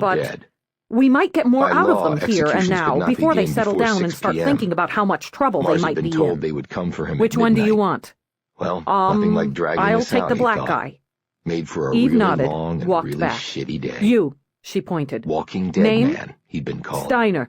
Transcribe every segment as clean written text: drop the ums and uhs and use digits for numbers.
but dead. we might get more By out law, of them here and executions could now not before they begin settle before down and 6 start p.m. thinking about how much trouble Mars they had might been be told in. they would come for him Which at one do midnight. you want? Well, nothing like dragging I'll us take out, the he black thought. guy. Made for a Eve really nodded, long and walked really back. shitty day. You, she pointed. Walking dead Name? man, he'd been called. Steiner.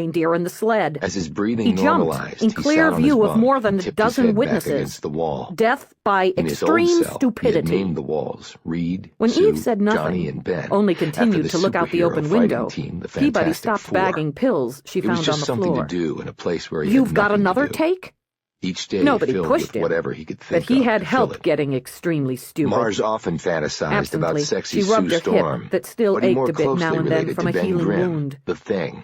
reindeer and the sled. As his breathing He jumped normalized, in he clear sat on his view of bunk more than and a tipped his dozen head back witnesses. against the wall. Death by In his old extreme cell, he had stupidity. named the walls Reed, When Sue, Eve said Johnny, nothing, and Ben. only after continued the to look out the superhero open fighting window, team, the Peabody Fantastic stopped Four. bagging pills she It was found on just the something floor. to do in a place where he You've had got nothing another to do. take? Each day Nobody filled pushed with him, whatever he could but think he of had to fill help it. getting extremely stupid. Mars often fantasized about Absently, sexy she rubbed Sue her Storm, hip that still but he ached more a bit now closely and then related from to a Ben healing Grimm, wound. the Thing.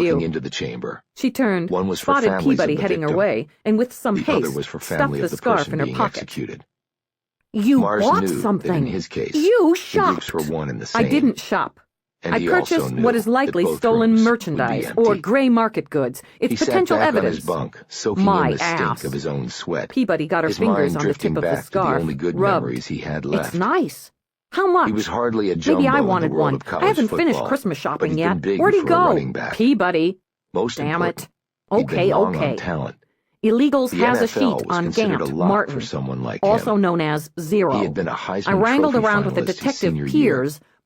you? looking into the chamber. She turned, One was for spotted families of Peabody the heading her victim. way, and with some The haste, other was for stuffed family the of the scarf person in her being pocket. executed. You Mars bought knew something. that in his case, You the shopped. groups were one and the same. I didn't shop. And I he also purchased knew what is likely that both stolen rooms would be merchandise empty. or gray market goods. It's He sat potential back evidence. on his bunk, soaking My in the ass. stink of his own sweat. Peabody got her his fingers mind on the drifting tip of the back to the scarf, only good rubbed. memories he had left. It's nice. How much? He was hardly a jumbo Maybe I in wanted the world one. of college I haven't football, finished Christmas but shopping he'd yet. been big Where'd he for a go? running back. Peabody. Most Damn important, it. he'd been Okay, long okay. on talent. Illegals The has a NFL sheet was on considered a Gant, lot Martin, for someone like also him. known as Zero. He had been a Heisman I wrangled Trophy around with the finalist his detective senior year. peers,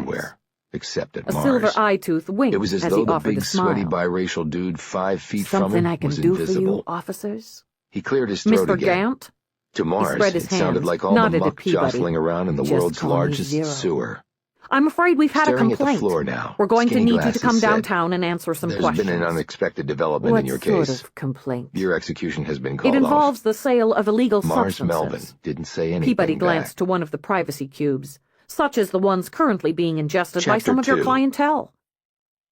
everywhere, except at A Mars. silver eye tooth winked It was as as though he the offered big, a smile. sweaty biracial dude 5 feet from Something him I can was do for invisible. you, officers? He cleared his throat Mr. again. Gant? To Mars, spread his it sounded hands, like all the nodded at muck Peabody. jostling around in the Just world's call me largest Zero. sewer. I'm afraid we've had Staring a at the complaint. floor now, We're going to Skinny need you to Glasses come said, downtown and answer some There's questions. been an unexpected development What in your sort case. of complaint? Your execution has been called It involves off. the sale of illegal Mars substances. Melvin didn't say anything Peabody back. glanced to one of the privacy cubes, such as the ones currently being ingested by Chapter some of your 2. clientele.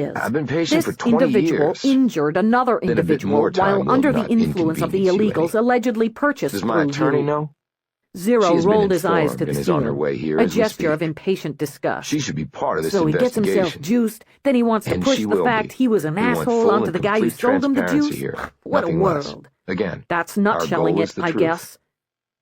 is. I've been patient This for 20 individual years. injured another Then a bit individual more time while will under the not influence of the inconvenience you illegals allegedly purchased Does my through attorney you. know? She Zero has been rolled his eyes informed to the and is on her ceiling, way here a as we gesture of speak. impatient disgust. She should be part of this So he gets investigation. himself juiced, then he wants to And push she the will fact be. he was an We want asshole full onto and the guy who complete sold him the transparency juice. here. What a Nothing less. world. Again, That's our nutselling goal it, is the I truth. guess.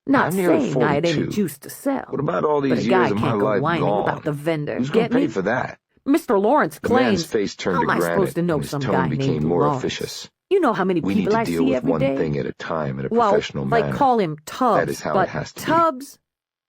Not I'm nearly saying I had any 42. juice to sell. What about all But a these guy years of my can't go life whining gone? about the vendor. Who's going Get to pay me? for that? Mr. Lawrence The man's claims, face turned how to am I granite, supposed to know and his some tone guy became named more Lawrence? officious. You know how many We need people to I deal see with every one day? thing at a time in a Well, professional like manner. call him Tubbs, That is how but it has to be. Tubbs?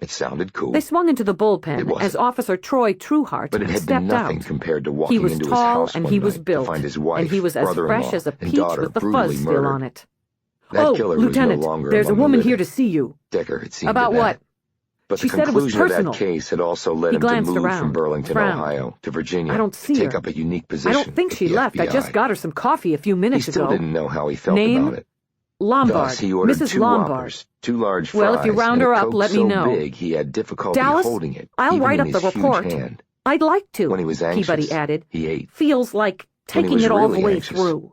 It sounded cool, They swung into the It bullpen wasn't. as Officer Troy Trueheart but it had been stepped nothing out. compared to He walking was into his tall house and one he was night built, to find his wife, and he was as brother-in-law, fresh as a and peach daughter with the brutally fuzz still murdered. on it. That Oh, killer Lieutenant, was no longer there's a among the woman here living. to see you. Decker had seen About to that. what? But She the said it was conclusion of personal. that case had also led He him to glanced move around, from Burlington, frowned. Ohio, to Virginia I don't see to take her. up a unique I position. don't think with she the left. I just FBI. got her some coffee a few He minutes still ago. didn't know how he felt Name? about it. Lombard. Thus, he ordered Mrs. 2 Lombard. Whoppers, 2 large fries, Well, if you round and her a up, Coke let me so know. big he had difficulty Dallas, holding it, I'll even write in up the his huge report. hand. I'd like to, When he was anxious, Peabody added. he ate. Feels like When he taking was it all really the way anxious, through.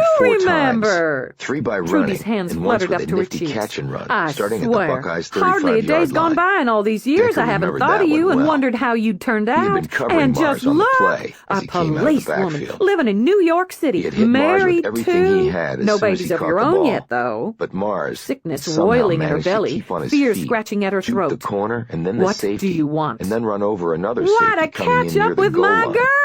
scored 4 remember. times. 3 by running, Trudy's hands and once fluttered with up a to her nifty cheeks. catch and run, I starting swear, at the Buckeyes' 35-yard hardly a day's gone line. by in all these years Decker I haven't remembered thought that of you one and well. wondered how you'd turned He had been out. covering And Mars just on the look, play as a he came out of the policewoman backfield. living in New York City, He had hit Mars with married everything too. he had as No soon as babies he of caught your the own ball. yet, though. But Mars Sickness somehow roiling in her managed to belly, keep on his fear feet, scratching at her juke throat. the corner and then the What safety, do you want? and then run over another What safety to coming in catch near up the with goal my line. girl?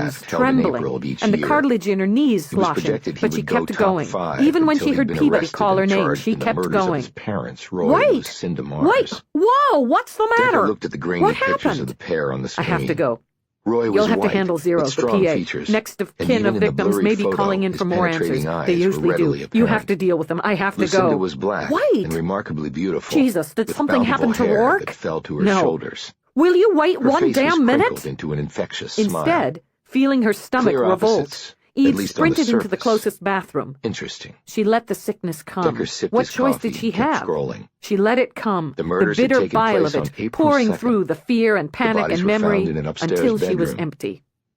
bones held in April trembling, of each and the year. cartilage in her knees It was sloshing, projected he but she would go kept top going. 5 Even when until she he'd heard been Peabody arrested call her and name, charged she in the kept murders of going. his parents, Roy and Wait! Lucinda Mars. Wait! Whoa! What's the Decker matter? looked at the grainy What pictures happened? of the pair on the I screen. have to go. Roy was You'll have white, to handle Zero, with the strong PA. features, Next of and kin even of in the victims blurry may be photo, calling in his for more answers. penetrating eyes They were usually readily do. You have apparent. to deal with them. I have to Lucinda go. was black Wait! and remarkably beautiful. Jesus, did with something happen to bountiful hair Rourke? that fell to her No. shoulders. Will you wait Her one face was damn crinkled minute? into an infectious smile. Instead, feeling her stomach Clear revolt, opposites, Eve at least on the sprinted into the surface. closest bathroom. Interesting. She let the sickness come. Decker sipped What his choice coffee did she and kept have? scrolling. She let it come, The murders had bitter taken bile place of on it, April pouring 2nd. through the fear and panic bodies and were found memory in an upstairs until she was bedroom. empty.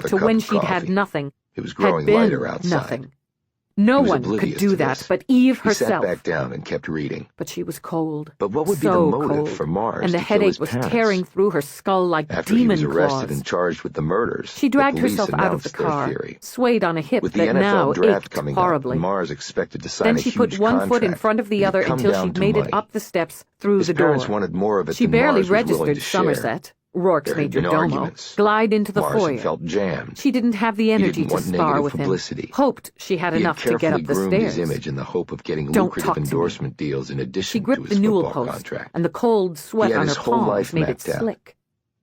another to cup when of she'd had coffee. nothing. It was Had growing been lighter outside. nothing. No He was one could oblivious do to that this. but Eve He sat herself. back down and kept reading. But she was cold. But what would be the So motive cold. for Mars And the to kill his headache was parents? tearing through her skull like After he demon was arrested claws. and charged with the murders, She dragged the police herself out of the announced their car, theory. swayed on a hip With the that NFL now draft ached coming horribly. up, Mars expected to sign Then a she huge put one foot in contract. front of the It'd other come until down she'd to made money. it up the steps through His the door. parents wanted more of it She than barely Mars was willing registered to share. Somerset, Rourke's There had major been domo, arguments. glide into the Mars foyer. had felt jammed. She didn't have the energy didn't to want spar negative with publicity. him. Hoped she had He enough had to get carefully up the groomed stairs. his image in the hope of getting Don't lucrative talk to me. endorsement deals in addition She to gripped his the newel football post, contract. and the cold sweat He had on her his whole palms life made it mapped out. slick.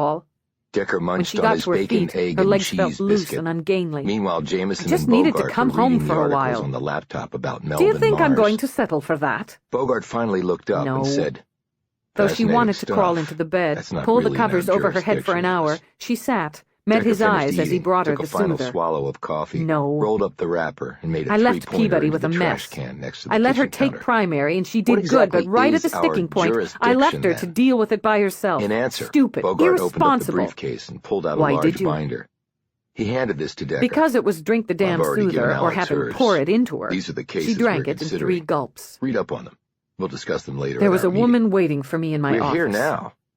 all. Decker When munched she on got his to her bacon, feet, egg, her and legs cheese felt loose biscuit. and ungainly. Meanwhile, Jameson I just and needed to Bogart come were home reading for the a articles while. on the laptop about Do Melvin you think I'm Mars. going to settle for that? Bogart finally looked up No. and said, Though she "Fascinating wanted to crawl stuff. into the bed, That's not pull the really in our covers over her head for an jurisdiction, hour, Liz." she sat, met Decker his finished eyes as he eating, brought her took the a final soother. swallow of coffee, No. rolled up the wrapper, and made a I left three-pointer Peabody into with the a trash mess. can next to the I let her kitchen take counter. primary, and she What did good, but exactly right at is the our sticking point, I left her jurisdiction, to then? deal with it by herself. In answer, Stupid, Bogart opened up the irresponsible. briefcase and pulled out Why a large did you? binder. He handed this to Decker. Because it was drink the damn I've already given soother, or Alex have him hers. pour it into her. These are the She cases drank we're it in 3 considering. gulps. Read up on them. We'll discuss them later. There at was our a meeting. woman waiting for me in my We're office. here now.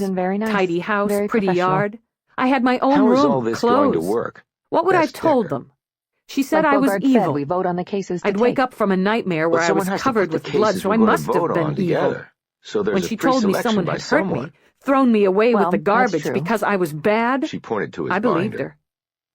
and very nice. Tidy house, Very pretty professional. yard. I had my own How is room, all this clothes. going to work? What would I have Best told Decker. them? She said Like I was Bogart evil. said, we vote on the cases to I'd wake take. up from a nightmare where But I someone was has to covered put the with blood, cases so we're I going to must have vote been on evil. together. So there's When a she told me pre-selection someone by had hurt someone. me, thrown me away Well, with the that's garbage true. because I was bad, She pointed to his I believed binder. her.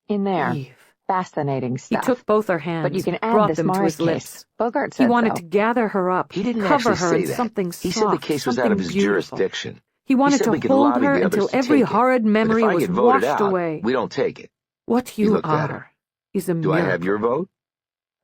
In there. Eve. Fascinating He stuff. took both her hands, But you can add brought this them to Morris his lips. case. Bogart He said wanted so. to gather her up, He didn't cover actually her say in that. something He soft, said the case was out of his something beautiful. jurisdiction. He wanted said to we could hold lobby her the until others to every take it. horrid But memory if I was get voted washed out, away. we don't take it. What He you looked at her. are is a Do I miracle. have your vote?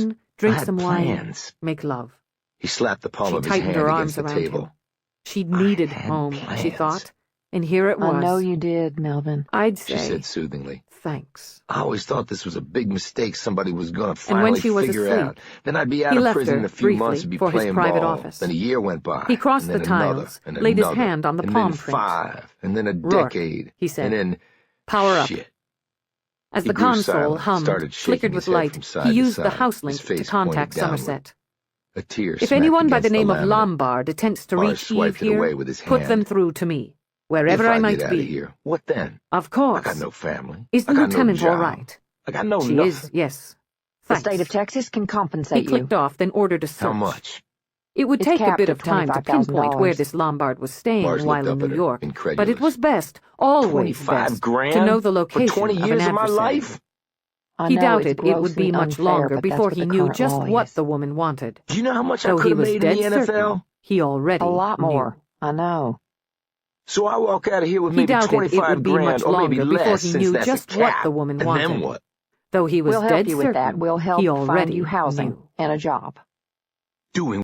clean, drink I had some wine, plans. make love. He slapped the palm She of his tightened hand her against arms the around table. him. She needed had home, she plans. thought. And here it was. I know you did, Melvin. I'd She say, said soothingly. thanks. I always thought this was a big mistake somebody was going to And when finally she was figure asleep, out. Then I'd be out he of left prison her in a few briefly months and be for his playing private ball. office. Then a year went by. He crossed and then the tiles, another, and laid his another, hand on the and palm then print. 5, and then a Rourke, decade. he said. And then Power up. shit. As He the grew console silent, hummed, started shaking flickered his with head light, from side he to used the side, house his link to face contact pointed downward. Somerset. A tear If smacked anyone by against the name of laminate. Lombard attempts to Barr reach Eve swiped it away here, with his put them hand. through to me, If wherever I I might get out be. of here, what then? Of I course. got no family. Is the I got lieutenant no all job. right? I got no She nothing. is, yes. The Thanks. state of Texas can He compensate you. clicked off, then ordered a search. How much? It would It's take a capped bit at of time to pinpoint where $25,000. this Lombard was staying Mars while looked in up at New her, York, but incredulous. it was best, always 25 best, grand to know the for location 20 of years an of my adversary. life? I He know doubted it's it would be grossly much unfair, longer but that's before what he the knew current just law what is. the woman wanted. Do you know how much I Though could he have was made in dead the NFL? certain, he already A lot knew. more. I know. So I walk out of here with He maybe doubted it 25 would be grand much or maybe longer before less he since knew that's just a what cap. the woman And wanted. then what? Though he was We'll help dead you with that. certain, We'll help he find already you housing knew. and a job. Doing